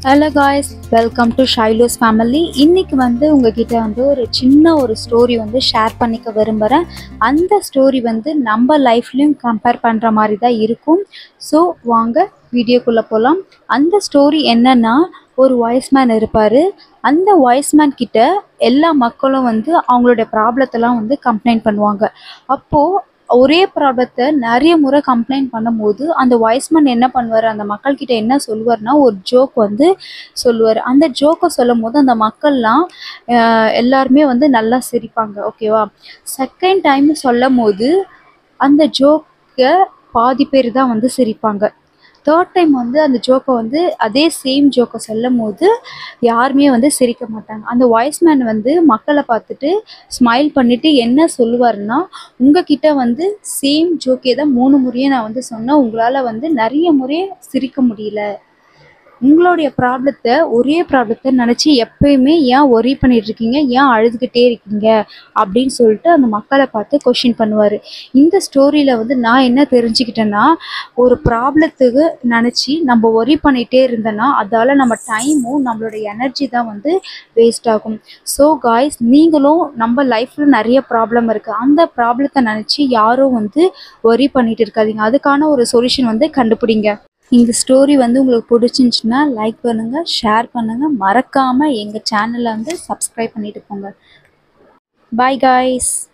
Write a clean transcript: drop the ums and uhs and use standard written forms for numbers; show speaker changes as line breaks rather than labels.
Hello guys, welcome to Shailo's family. இன்றைக்கி உங்ககிட்ட ஒரு ஸ்டோரி ஷேர் பண்ணிக்க விரும்புகிறேன். அந்த ஸ்டோரி நம்ம லைஃப்லையும் கம்பேர் பண்ணுற மாதிரி தான் இருக்கும். ஸோ வாங்க வீடியோக்குள்ளே போகலாம். அந்த ஸ்டோரி என்னென்னா, ஒரு வாய்ஸ்மேன் இருப்பார். அந்த வாய்ஸ்மேன் கிட்ட எல்லா மக்களும் அவங்களுடைய ப்ராப்ளத்தெல்லாம் கம்ப்ளைண்ட் பண்ணுவாங்க. அப்போது ஒரே ப்ராப்ளத்தை நிறைய முறை கம்ப்ளைண்ட் பண்ணும்போது அந்த வாய்ஸ்மேன் என்ன பண்ணுவார், அந்த மக்கள்கிட்ட என்ன சொல்லுவார்னா, ஒரு ஜோக் சொல்லுவார். அந்த ஜோக்கை சொல்லும் போது அந்த மக்கள்லாம் எல்லாருமே நல்லா சிரிப்பாங்க. ஓகேவா? செகண்ட் டைம் சொல்லும் போது அந்த ஜோக்கை பாதி பேர் தான் சிரிப்பாங்க. தேர்ட் டைம் அந்த ஜோக்கை அதே சேம் ஜோக்கை சொல்லும் போது யாருமே சிரிக்க மாட்டாங்க. அந்த வாய்ஸ்மேன் மக்களை பார்த்துட்டு ஸ்மைல் பண்ணிவிட்டு என்ன சொல்லுவாருன்னா, உங்ககிட்ட சேம் ஜோக்கே தான் 3 முறையே நான் சொன்னேன். உங்களால் நிறைய முறை சிரிக்க முடியல. உங்களுடைய ஒரே ப்ராப்ளத்தை நினச்சி எப்பயுமே ஏன் ஒரி பண்ணிகிட்ருக்கீங்க, ஏன் அழுதுகிட்டே இருக்கீங்க அப்படின்னு சொல்லிட்டு அந்த மக்களை பார்த்து கொஷின் பண்ணுவார். இந்த ஸ்டோரியில் நான் என்ன தெரிஞ்சுக்கிட்டேன்னா, ஒரு ப்ராப்ளத்துக்கு நினச்சி நம்ம ஒரி பண்ணிகிட்டே இருந்தோன்னா அதால் நம்ம டைமும் நம்மளோட எனர்ஜி தான் வேஸ்ட் ஆகும். ஸோ காய்ஸ், நீங்களும் நம்ம லைஃப்பில் நிறைய ப்ராப்ளம் இருக்குது. அந்த ப்ராப்ளத்தை நினச்சி யாரும் ஒரி பண்ணிகிட்டு இருக்காதீங்க. அதுக்கான ஒரு சொல்யூஷன் கண்டுபிடிங்க. இந்த ஸ்டோரி உங்களுக்கு பிடிச்சிருந்துச்சுன்னா லைக் பண்ணுங்கள், ஷேர் பண்ணுங்கள், மறக்காமல் எங்கள் சேனலை சப்ஸ்கிரைப் பண்ணிட்டு போங்க. Bye guys.